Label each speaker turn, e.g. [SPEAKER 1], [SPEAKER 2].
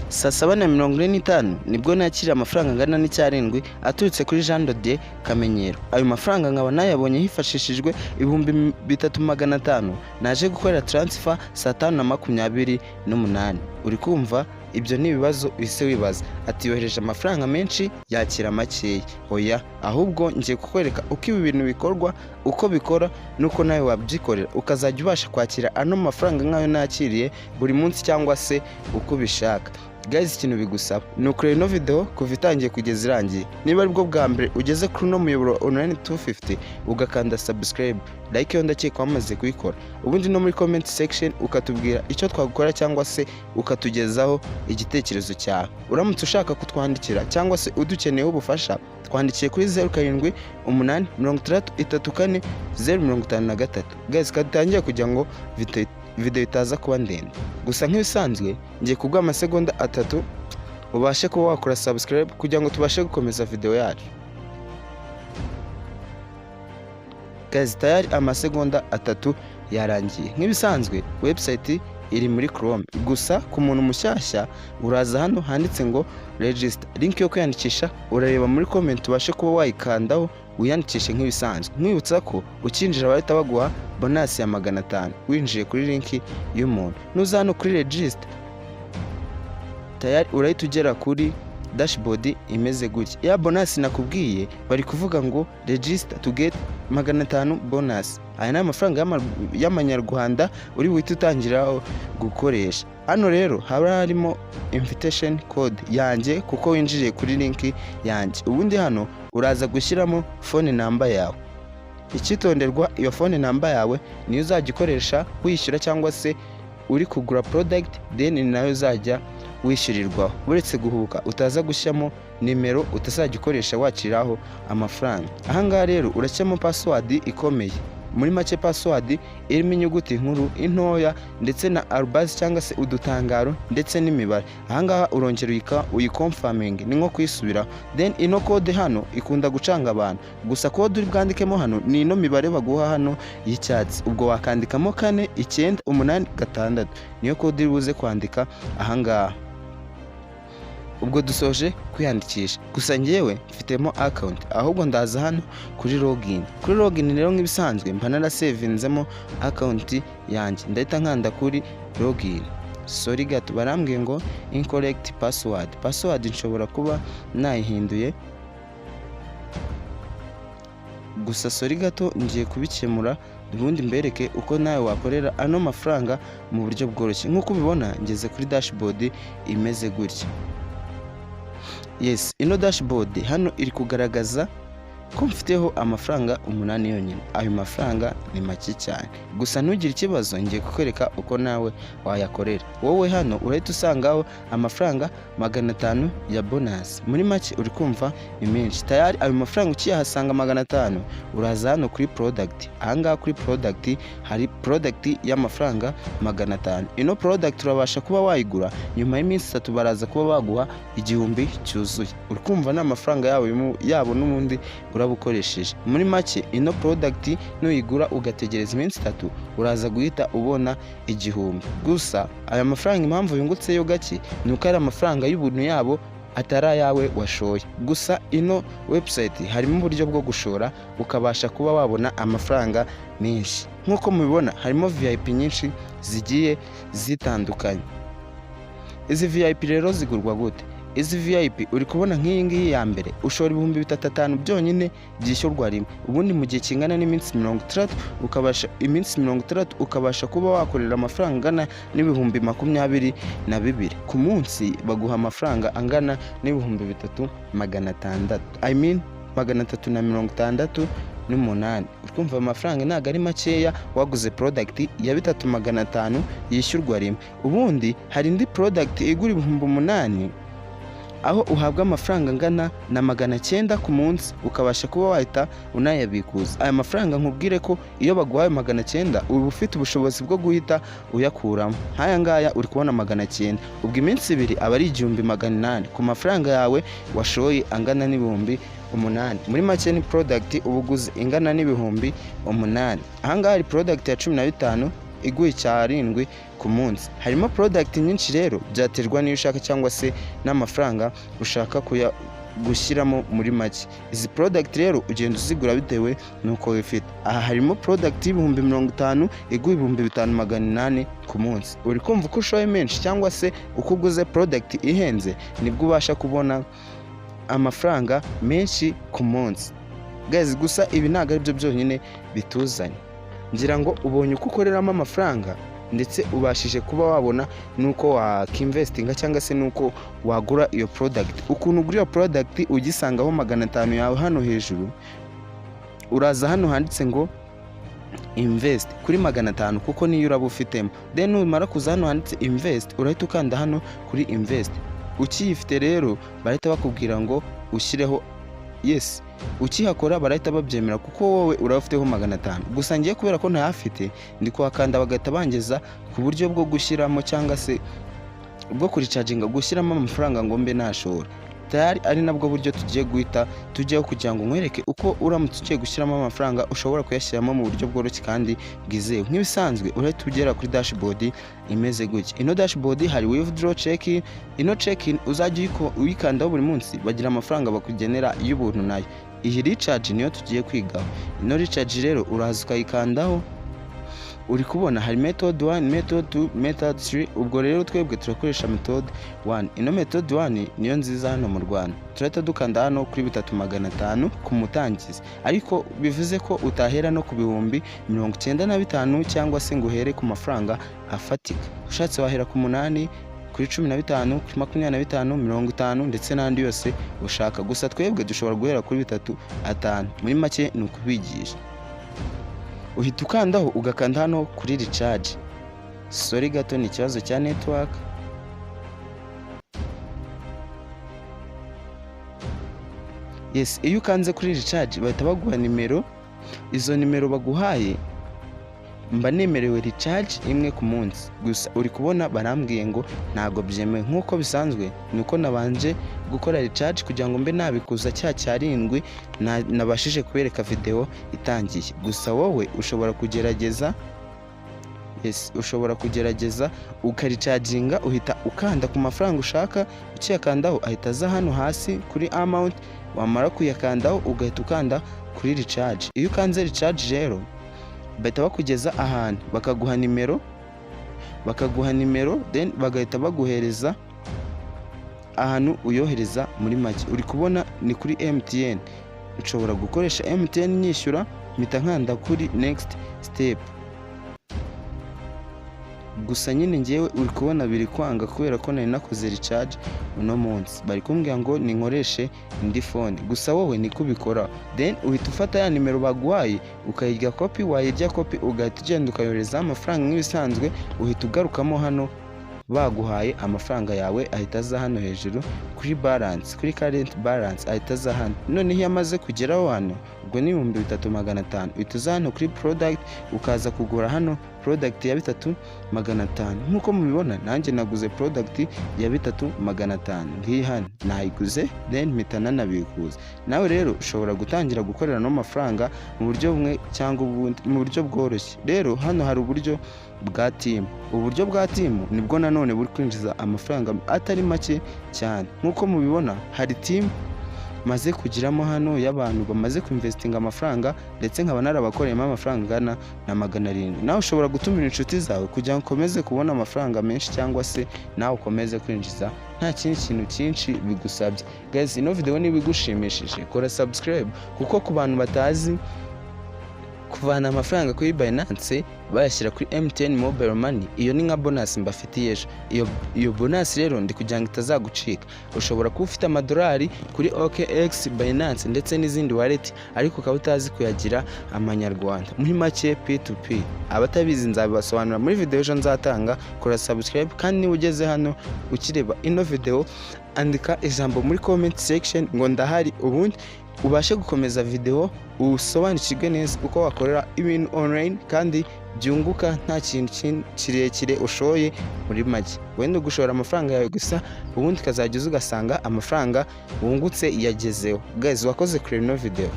[SPEAKER 1] saa 7:45 nibwo nakiriye amafaranga angana n'icyarindwi aturutse kuri Jean de Dieu Kamenyero. Ayo mafaranga nkaba nayabonye hifashishijwe 3,500 naje gukorera transfer saa 5:28. Uri kumva ibyo ni ibibazo ise wibaza ati yohereje amafaranga menshi yakira makeya. Oya, ahubwo ngiye kukwereka uko ibi bintu bikorwa, uko bikora nuko nawe wabyikorera ukazajya ubasha kwakira ano mafaranga nk'ayo nakiriye buri munsi cyangwa se uko bishaka. Guys, ikintu bigusaba ni ukureba ino video kuva itangiye kugeza irangiye. Niba ari bwo bwa mbere ugeze kuri uno muyoboro online 250 ugakanda subscribe, like yo ndakeka wamaze kuyikora, ubundi no muri comment section ukatubwira icyo twagukora cyangwa se ukatugezaho igitekerezo cyawe. Uramutse ushaka kutwandikira cyangwa se udukeneyeho ubufasha, twandikiye kuri 0788334053. Guys, katangiye kugira ngo video itaza kuba ndende. Gusa nk'ibisanzwe ngiye kuguha amasegonda 3 ubashe kuba wakora subscribe kugira ngo tubashe gukomeza video yacu. Guys, tayari amasegonda 3 yarangiye. Nk'ibisanzwe website iri muri Chrome, gusa ku muntu mushyashya uraza hano handitse ngo register, link yo kwiyandikisha urareba muri comment ubashe kuba wayikandaho wiyandikishe nk'ibisanzwe. Nkwibutsa ko ukinjira bahita baguha bonus ya 500 winjiye kuri link y'umuntu. Nuza hano kuri register, tayari urahita ugera kuri dashboard imeze gutya. Ya bonus nakubwiye bari kuvuga ngo register to get 500 bonus. Aya ni amafaranga y'amanyarwanda uri buhite utangiraho gukoresha. Hano rero haba harimo invitation code yanjye kuko winjiriye kuri link yanjye. Ubundi hano uraza gushyiramo phone number yawe. Icyitonderwa, iyo phone number yawe niyo uzajya ukoresha wishyura cyangwa se uri kugura product, then nayo uzajya wishyurirwaho. Uretse guhuka utaza gushyamo nimero utazajya ukoresha wakiraho amafaranga. Ahangaha rero urashyamo password ikomeye. Muri make password irimo inyuguti nkuru, intoya ndetse na arobase cyangwa se udutangaro ndetse n'imibare. Ahangaha urongera uyiconfirming, ni nko kwisubira. Then ino code hano ikunda gucanga abantu, gusa code uri bwandikemo hano ni ino mibare baguha hano y'icyatsi. Ubwo wakandikamo 49886 niyo code uri buze kwandika ahangaha. Ubwo dusoje kwiyandikisha, gusa ngewe mfitemo account, ahubwo ndaza hano kuri login. Kuri login rero nk'ibisanzwe mba narasavinzemo account yanjye, ndahita nkanda kuri login. Sorry gato, barambwiye ngo incorrect password. Password nshobora kuba nayihinduye, gusa sorry gato ngiye kubikemura ubundi mbereke uko nawe wakorera ano mafaranga mu buryo bworoshye. Nk'uko ubibona ngeze kuri dashboard imeze gutya. Yes, ino dashboard hano iri kugaragaza ko mfiteho amafaranga 8 yonyine. Ayo mafaranga ni make cyane, gusa ntugire ikibazo, ngiye kukwereka uko nawe wayakorera. Wowe hano urahita usangaho amafaranga 500 ya bonus. Muri make uri kumva ni menshi. Tayari ayo mafaranga ukiyahasanga 500, uraza hano kuri product. Ahangaha kuri product hari product y'amafaranga 500. Ino product urabasha kuba wayigura nyuma y'iminsi 3 baraza kuba baguha 1000 cyuzuye. Uri kumva na amafaranga yabo n'ubundi urabukoresheje. Muri make ino product nuyigura ugategereza iminsi 3 uraza guhita ubona 1000. Gusa aya mafaranga impamvu yungutse yo gake ni uko ari amafaranga y'ubuntu yabo atari ayawe washoye. Gusa ino website harimo uburyo bwo gushora ukabasha kuba wabona amafaranga menshi. Nk'uko mubibona harimo VIP nyinshi zigiye zitandukanye. Izi VIP rero zigurwa gute? Izi VIP uri kubona nk'iyi ngiyi ya mbere ushora 3,500 byonyine byishyurwa rimwe. Ubundi mu gihe kingana n'iminsi 30 ukabasha kuba wakorera amafaranga angana n'ibihumbi 22 ku munsi. Baguha amafaranga angana n'ibihumbi 3,600, I mean 368. Urumva amafaranga ntago ari makeya waguze product ya 3,500 yishyurwa rimwe. Ubundi hari indi product igura 8,000 aho uhabwa amafaranga angana na 900 ku munsi ukabasha kuba wahita unayabikuza. Aya mafaranga nkubwire ko iyo baguhaye 900 uba ufite ubushobozi bwo guhita uyakuramo. Haya ngaya uri kubona 900, ubwo iminsi 2 aba ari 1,800 ku mafaranga yawe washoye angana n'ibihumbi 8. Muri make ni product ubuguze ingana n'ibihumbi 8. Ahangaha hari product ya 15 iguha icyarindwi ku munsi. Harimo product nyinshi rero byaterwa n'iyo ushaka cyangwa se n'amafaranga ushaka gushyiramo muri make. Izi product rero ugenda uzigura bitewe nuko wifite. Aha harimo product y'ibihumbi 50 iguha ibihumbi 5800 ku munsi. Uri kumva uko ushoye menshi cyangwa se uko uguze product ihenze nibwo ubasha kubona amafaranga menshi ku munsi. Guys, gusa ibi ntabwo ari byo byonyine bituzanye. Ngira ngo ubonye uko ukoreramo amafaranga ndetse ubashije kuba wabona nuko wakinvestinga cyangwa se nuko wagura iyo product. Ukuntu ugura iyo product ugisangaho 500 yawe hano hejuru, uraza hano handitse ngo invest kuri 500 kuko niyo uraba ufitemo. Then numara kuza hano handitse invest, urahita ukanda hano kuri invest. Ukiyifite rero barahita bakubwira ngo ushyireho yes. Ukihakora barahita babyemera kuko wowe urafiteho 500. Gusa ngiye kubera ko ntayafite ndi kuhakanda bagahita bangeza ku buryo bwo gushyiramo cyangwa se bwo kuricaginga gushyiramo amafaranga ngo mbe nashora. Tayari ari nabwo buryo tugiye guhita tujyeho kugira ngo nkwereke uko uramutse ugiye gushyiramo amafaranga ushobora kuyashyiramo mu buryo bworoshye kandi bwizewe. Nk'ibisanzwe urahita ugera kuri dashboard imeze gutya. Ino dashboard hari withdraw check-in. Ino check-in uzajya uyikandaho buri munsi bagira amafaranga bakugenera y'ubuntu nayo. Iyi recharge niyo tugiye kwigaho. Ino recharge rero uraza ukayikandaho. Uri kubona hari method 1, method 2, method 3. Ubwo rero twebwe turakoresha method 1. Ino method 1 niyo nziza hano mu Rwanda. Turahita dukanda hano kuri 3500 ku mutangizi. Ariko bivuze ko utahera no ku bihumbi 95 cyangwa se ngo uhere ku mafaranga afatika. Ushatse wahera ku 8, kuri 15, kuri 25, 50 ndetse n'andi yose ushaka. Gusa twebwe dushobora guhera kuri 3-5. Muri make ni ukubigisha. Uhita ukandaho ugakanda hano kuri recharge. Sorry gato ni ikibazo cya network. Yes, iyo ukanze kuri recharge bahita baguha nimero. Izo nimero baguhaye mba nemerewe recharge imwe ku munsi. Gusa uri kubona barambwiye ngo ntago byemewe nkuko bisanzwe, nuko nabanje gukora recharge kugira ngo mbe nabikuza cyarindwi nabashije kubereka video itangiye. Gusa wowe ushobora kugerageza, yes, ushobora kugerageza ukaricharginga, uhita ukanda ku mafaranga ushaka. Ukiyakandaho ahita aza hano hasi kuri amount, wamara kuyakandaho ugahita ukanda kuri recharge. Iyo ukanze recharge rero bahita bakugeza ahantu bakaguha nimero then bagahita baguhereza ahantu uyohereza muri make. Uri kubona ni kuri MTN. Ushobora gukoresha MTN nyishyura mpita nkanda kuri next step. Gusa nyine ngewe uri kubona biri kwanga kubera ko nari nakoze recharge uno munsi. Bari kumbwira ngo ninkoreshe indi phone. Gusa wowe niko ubikora. Then uhita ufata ya nimero baguhaye ukayirya copy, wayirya copy ugahita ugenda ukayohereza amafaranga nk'ibisanzwe. Uhita ugarukamo hano baguhaye amafaranga yawe ahita aza hano hejuru kuri balance, kuri current balance ahita aza hano. None iyo amaze kugeraho hano ubwo ni 3500. Uhita uza hano kuri product ukaza kugura hano product ya 3500. Nkuko mubibona nanjye naguze product ya 3500. Ngiyi hano nayiguze then mpita nanabikuza. Nawe rero ushobora gutangira gukorera no mafaranga mu buryo bumwe cyangwa ubundi, mu buryo bworoshye. Rero hano hari uburyo bwa team. Uburyo bwa team nibwo nanone buri kwinjiza amafaranga atari make cyane. Nkuko mubibona hari team maze kugiramo hano y'abantu bamaze kuinvestinga amafaranga ndetse nkaba narabakoreyemo amafaranga angana na 700. Nawe ushobora gutumira inshuti zawe kugira ngo ukomeze kubona amafaranga menshi cyangwa se nawe ukomeze kwinjiza nta kindi kintu cyinshi bigusabye. Guys, ino video niba igushimishije kora subscribe kuko ku bantu batazi kuvana amafaranga kuri Binance bayashyira kuri MTN Mobile Money, iyo ni nka bonus mbafitiye ejo. Iyo bonus rero ndi kugira ngo itazagucika. Ushobora kuba ufite amadolari kuri OKX, Binance ndetse n'izindi wallet ariko ukaba utazi kuyagira amanyarwanda. Muri make P2P. Abatabizi nzabibasobanura muri video ejo nzatanga. Kora subscribe kandi niba ugeze hano ukireba ino video andika ijambo muri comment section ngo ndahari, ubundi ubashe gukomeza video usobanukirwe neza uko wakorera ibintu online kandi byunguka nta kintu kirekire ushoye muri make. Wenda gushora amafaranga yawe gusa ubundi kazajya ugasanga amafaranga wungutse yagezeho. Guys, wakoze kuri ino video.